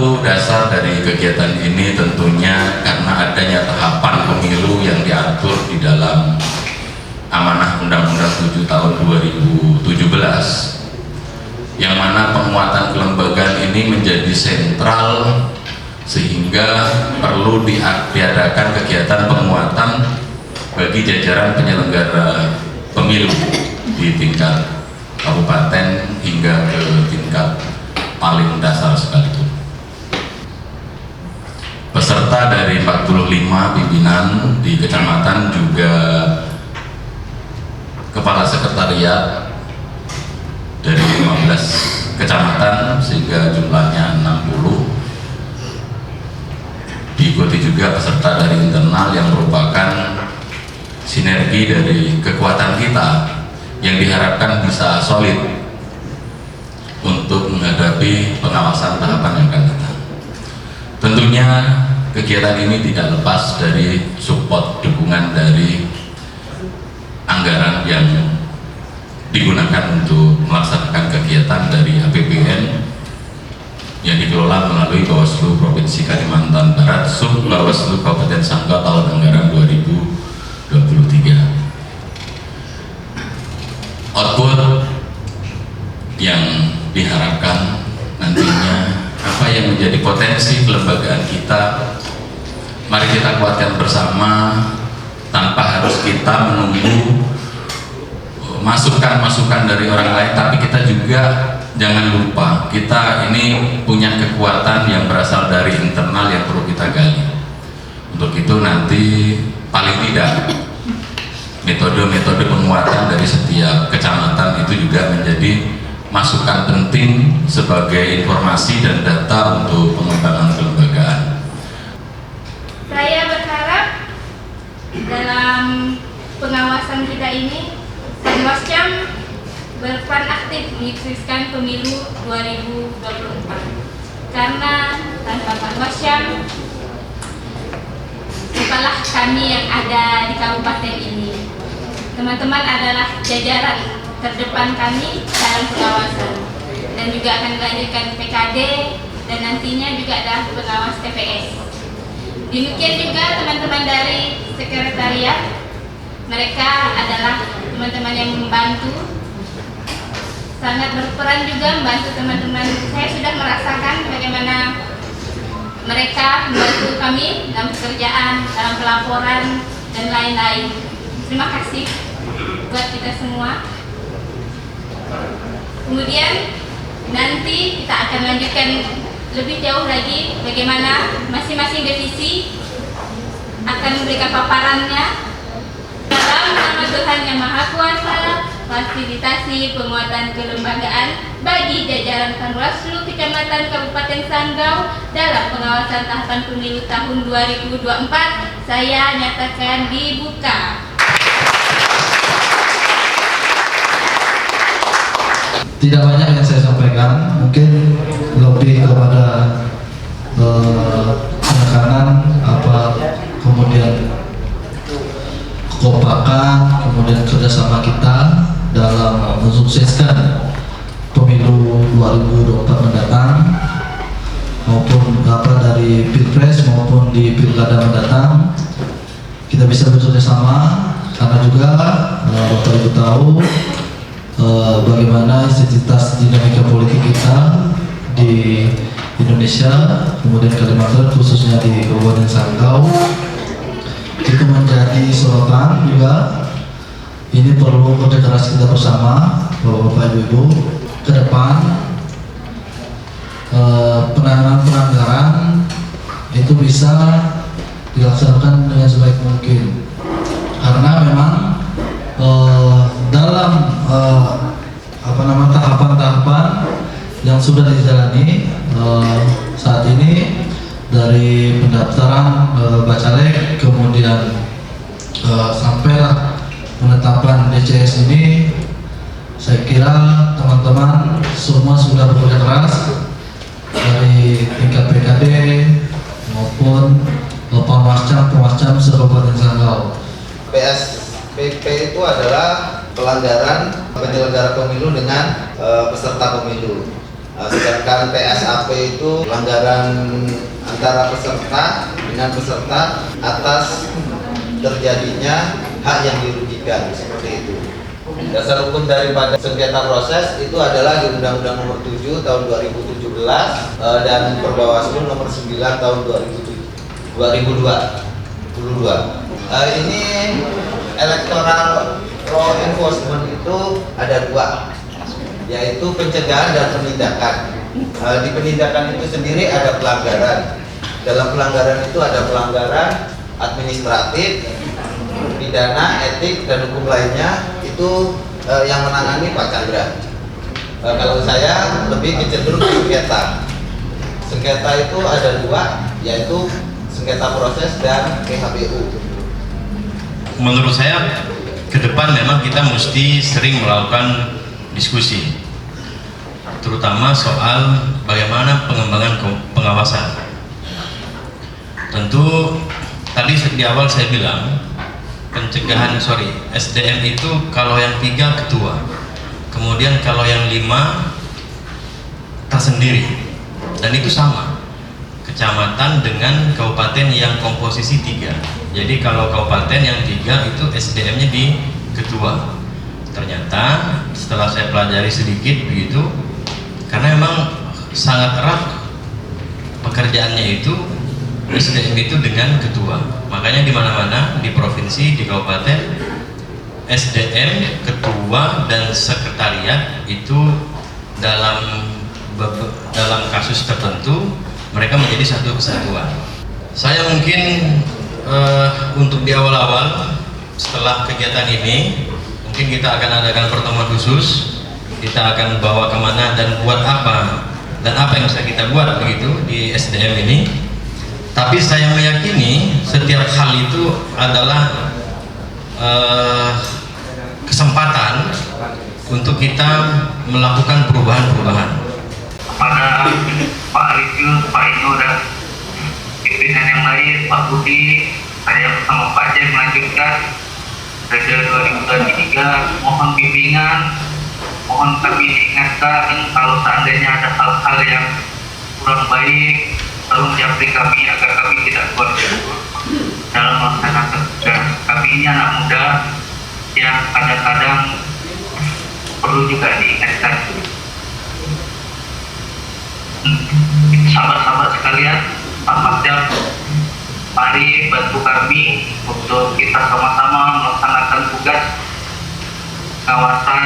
satu dasar dari kegiatan ini tentunya karena adanya tahapan pemilu yang diatur di dalam amanah Undang-Undang 7 tahun 2017, yang mana penguatan kelembagaan ini menjadi sentral sehingga perlu diadakan kegiatan penguatan bagi jajaran penyelenggara pemilu di tingkat kabupaten hingga ke tingkat paling dasar sekalipun. Peserta dari 45 pimpinan di kecamatan juga kepala sekretariat dari 15 kecamatan sehingga jumlahnya 60. Diikuti juga peserta dari internal yang merupakan sinergi dari kekuatan kita yang diharapkan bisa solid untuk menghadapi pengawasan tahapan yang akan datang. Tentunya kegiatan ini tidak lepas dari support dukungan dari anggaran yang digunakan untuk melaksanakan kegiatan dari APBN yang dikelola melalui Bawaslu Provinsi Kalimantan Barat, Sub Bawaslu Kabupaten Sanggau tahun anggaran 2023. Output yang diharapkan nantinya apa yang menjadi potensi kelembagaan kita, mari kita kuatkan bersama tanpa harus kita menunggu masukan-masukan dari orang lain, tapi kita juga jangan lupa kita ini punya kekuatan yang berasal dari internal yang perlu kita gali. Untuk itu nanti paling tidak metode-metode penguatan dari setiap kecamatan itu juga menjadi masukan penting sebagai informasi dan data untuk pengembangan kelembagaan. Saya berharap dalam pengawasan kita ini Panwascam berperan aktif menyukseskan pemilu 2024, karena tanpa Panwascam siapalah kami yang ada di kabupaten ini. Teman-teman adalah jajaran terdepan kami dalam pengawasan, dan juga akan dilanjutkan PKD dan nantinya juga ada pengawas TPS. Demikian juga teman-teman dari sekretariat, mereka adalah teman-teman yang membantu, sangat berperan juga membantu teman-teman. Saya sudah merasakan bagaimana mereka membantu kami dalam pekerjaan, dalam pelaporan dan lain-lain. Terima kasih buat kita semua. Kemudian nanti kita akan lanjutkan lebih jauh lagi bagaimana masing-masing divisi akan memberikan paparannya dalam nama Tuhan Yang Maha Kuasa. Fasilitasi penguatan kelembagaan bagi jajaran Panwaslu Kecamatan Kabupaten Sanggau dalam pengawasan tahapan pemilu tahun 2024 saya nyatakan dibuka. Tidak banyak yang saya sampaikan, mungkin lebih kepada penekanan kemudian kekompakan, kemudian kerjasama kita dalam mensukseskan pemilu 2024 mendatang, maupun dari Pilpres maupun di Pilkada mendatang. Kita bisa bekerjasama karena juga Bapak Ibu tahu bagaimana intensitas dinamika politik kita di Indonesia, kemudian Kalimantan khususnya di Kabupaten Sanggau itu menjadi sorotan juga. Ini perlu kerja keras kita bersama Bapak Ibu ke depan. Penanganan pelanggaran itu bisa dilaksanakan dengan sebaik mungkin, karena memang dalam tahapan-tahapan yang sudah dijalani saat ini, dari pendaftaran bacalek kemudian sampailah penetapan DCS ini, saya kira teman-teman semua sudah bekerja keras dari tingkat PKD maupun Panwascam se-Kabupaten Sanggau. PSPP itu adalah pelanggaran penyelenggara pemilu dengan peserta pemilu. Sedangkan PSAP itu pelanggaran antara peserta dengan peserta atas terjadinya hak yang dirugikan, seperti itu. Dasar hukum daripada sengketa proses itu adalah di Undang-Undang Nomor 7 Tahun 2017 dan Perbawaslu Nomor 9 Tahun 2022. Ini electoral law enforcement itu ada dua, yaitu pencegahan dan penindakan. Di penindakan itu sendiri ada pelanggaran. Dalam pelanggaran itu ada pelanggaran administratif, pidana, etik, dan hukum lainnya. Itu yang menangani Pak Chandra. Kalau saya lebih cenderung sengketa. Sengketa itu ada dua, yaitu sengketa proses dan PHBU. Menurut saya ke depan memang kita mesti sering melakukan diskusi, terutama soal bagaimana pengembangan pengawasan. Tentu tadi di awal saya bilang SDM itu kalau yang 3 ketua, kemudian kalau yang 5 tersendiri, dan itu sama kecamatan dengan kabupaten yang komposisi 3. Jadi kalau kabupaten yang 3 itu SDM-nya di ketua. Ternyata setelah saya pelajari sedikit begitu, karena memang sangat erat pekerjaannya itu SDM itu dengan ketua. Makanya di mana-mana di provinsi, di kabupaten, SDM, ketua dan sekretariat itu dalam kasus tertentu mereka menjadi satu kesatuan. Saya mungkin untuk di awal-awal setelah kegiatan ini mungkin kita akan adakan pertemuan khusus, kita akan bawa kemana dan buat apa dan apa yang bisa kita buat begitu di SDM ini. Tapi saya meyakini setiap hal itu adalah kesempatan untuk kita melakukan perubahan-perubahan. Pada Pak Rizky, Pak Ino dan pimpinan yang lain, Pak Budi, saya bersama Pak Jen melanjutkan pada 2023. Mohon bimbingan, mohon kami diingatkan kalau seandainya ada hal-hal yang kurang baik, tolong japri kami agar kami tidak buat dalam melaksanakan tugas. Kami ini anak muda yang kadang-kadang perlu juga diingatkan. Sahabat-sahabat sekalian, Pak Makdam, mari bantu kami untuk kita sama-sama melaksanakan tugas kawasan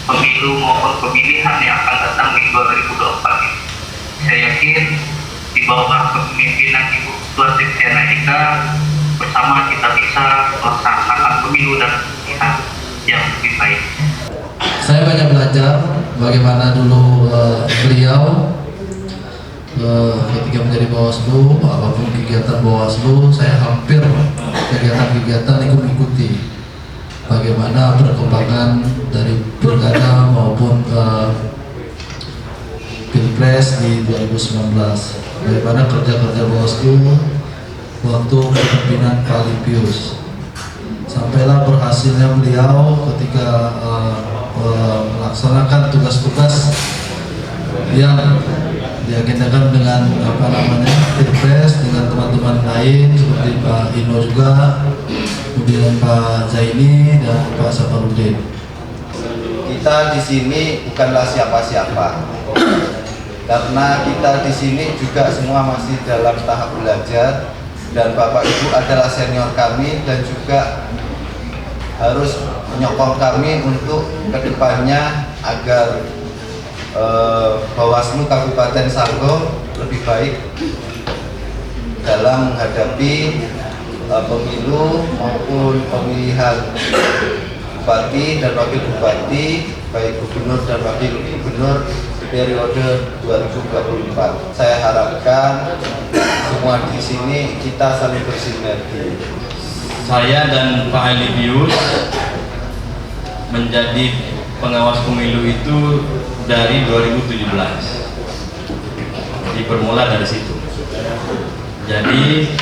pemilu maupun pemilihan yang akan datang di 2024 ini. Saya yakin di bawah kepemimpinan Ibu Ketua Septiana Ika bersama kita bisa melaksanakan pemilu dan pemilihan yang lebih baik. Saya banyak belajar bagaimana dulu beliau ketika menjadi Bawaslu, apapun kegiatan Bawaslu, saya hampir kegiatan-kegiatan ikut mengikuti bagaimana perkembangan dari pilkada maupun pilpres di 2019, bagaimana kerja-kerja Bawaslu waktu kepemimpinan Pak Lipius, sampailah berhasilnya beliau ketika melaksanakan tugas-tugas yang diagendakan dengan pilpres dengan teman-teman lain seperti Pak Ino juga, kemudian Pak Zaini dan Pak Safarudin. Kita di sini bukanlah siapa-siapa, karena kita di sini juga semua masih dalam tahap belajar dan Bapak Ibu adalah senior kami dan juga harus menyokong kami untuk kedepannya agar Bawaslu Kabupaten Sanggau lebih baik dalam menghadapi pemilu maupun pemilihan bupati dan wakil bupati, baik gubernur dan wakil gubernur periode 2024. Saya harapkan semua di sini kita saling bersinergi. Saya dan Pak Lipius menjadi pengawas pemilu itu dari 2017, bermula dari situ. Jadi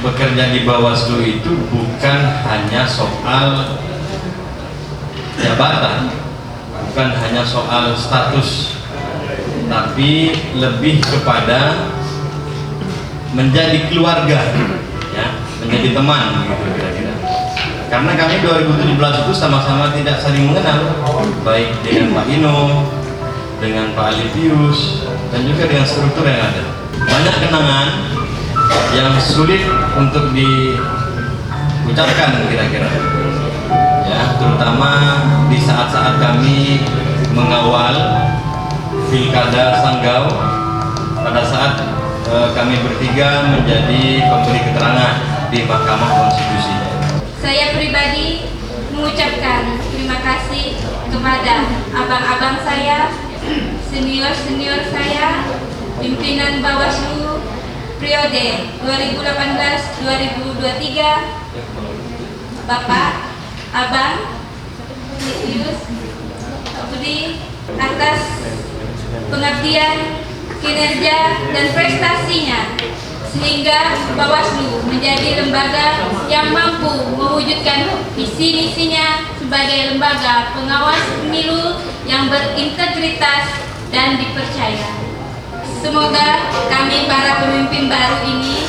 bekerja di Bawaslu itu bukan hanya soal jabatan, bukan hanya soal status, tetapi lebih kepada menjadi keluarga, ya, menjadi teman gitu kira-kira. Karena kami 2017 itu sama-sama tidak saling mengenal, baik dengan Pak Ino, dengan Pak Alivius, dan juga dengan struktur yang ada. Banyak kenangan yang sulit untuk diucapkan kira-kira, ya, terutama di saat-saat kami mengawal Pilkada Sanggau pada saat kami bertiga menjadi pemberi keterangan di Mahkamah Konstitusi. Saya pribadi mengucapkan terima kasih kepada abang-abang saya, senior-senior saya, pimpinan Bawaslu periode 2018-2023, Bapak, Abang, Alivius, Budi, atas pengabdian, kinerja, dan prestasinya sehingga Bawaslu menjadi lembaga yang mampu mewujudkan visi-misinya sebagai lembaga pengawas pemilu yang berintegritas dan dipercaya. Semoga kami para pemimpin baru ini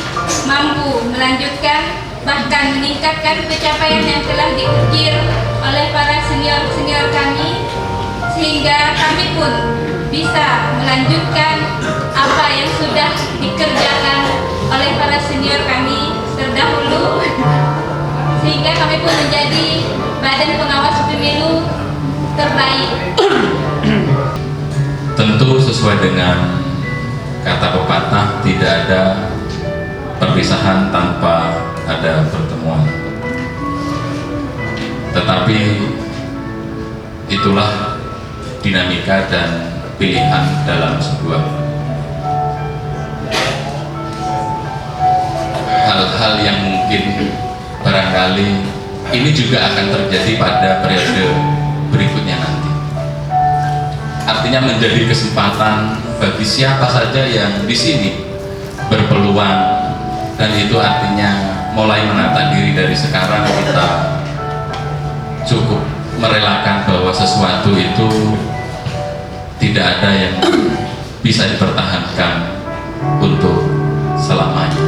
mampu melanjutkan bahkan meningkatkan pencapaian yang telah diukir oleh para senior-senior kami, sehingga kami pun bisa melanjutkan apa yang sudah dikerjakan oleh para senior kami terdahulu, sehingga kami pun menjadi badan pengawas pemilu terbaik. Tentu sesuai dengan kata pepatah, tidak ada perpisahan tanpa ada pertemuan. Tetapi itulah dinamika dan pilihan dalam sebuah hal-hal yang mungkin barangkali ini juga akan terjadi pada periode berikutnya nanti. Artinya menjadi kesempatan bagi siapa saja yang di sini berpeluang, dan itu artinya mulai menata diri dari sekarang. Kita cukup merelakan bahwa sesuatu itu tidak ada yang bisa dipertahankan untuk selamanya.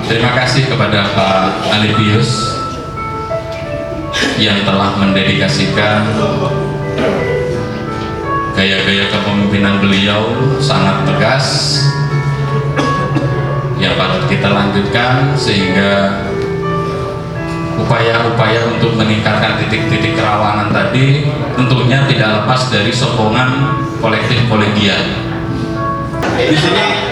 Terima kasih kepada Pak Alivius yang telah mendedikasikan gaya-gaya kepemimpinan beliau sangat tegas yang patut kita lanjutkan, sehingga upaya-upaya untuk meningkatkan titik-titik kerawanan tadi tentunya tidak lepas dari sokongan kolektif kolegial. Di sini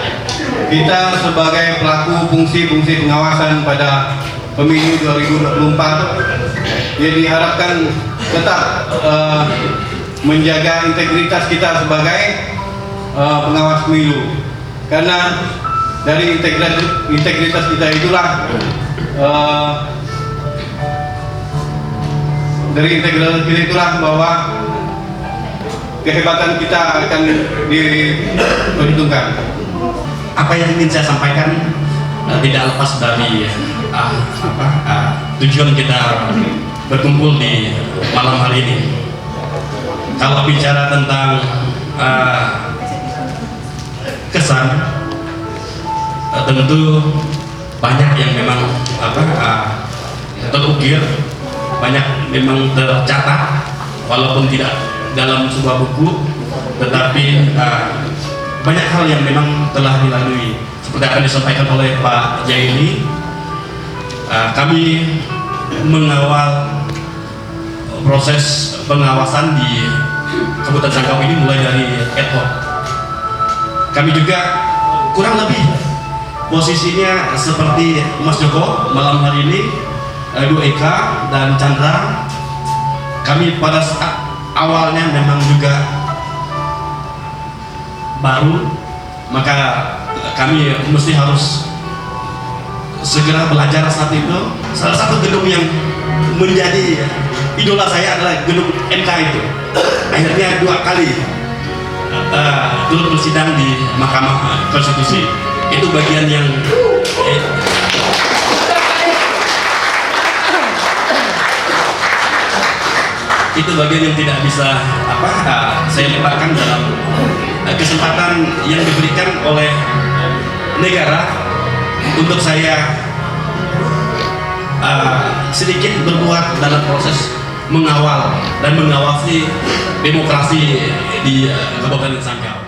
kita sebagai pelaku fungsi-fungsi pengawasan pada pemilu 2024 ya diharapkan tetap menjaga integritas kita sebagai pengawas pemilu, karena dari integritas kita itulah bahwa kehebatan kita akan diperhitungkan. Apa yang ingin saya sampaikan tidak lepas dari tujuan kita berkumpul di malam hari ini. Kalau bicara tentang kesan, tentu banyak yang memang terukir, banyak memang tercatat, walaupun tidak dalam sebuah buku, tetapi banyak hal yang memang telah dilalui. Seperti akan disampaikan oleh Pak Jaili, kami mengawal proses pengawasan di Kabupaten Sanggau ini mulai dari ad hoc. Kami juga kurang lebih posisinya seperti Mas Joko malam hari ini, Du Eka dan Chandra. Kami pada saat awalnya memang juga baru, maka kami mesti harus segera belajar saat itu. Salah satu gedung yang menjadi idola saya adalah gedung MK itu. Akhirnya 2 kali turut bersidang di Mahkamah Konstitusi. Itu bagian yang itu bagian yang tidak bisa saya lupakan dalam kesempatan yang diberikan oleh negara untuk saya sedikit berbuat dalam proses mengawal dan mengawasi demokrasi di Kabupaten Sanggau.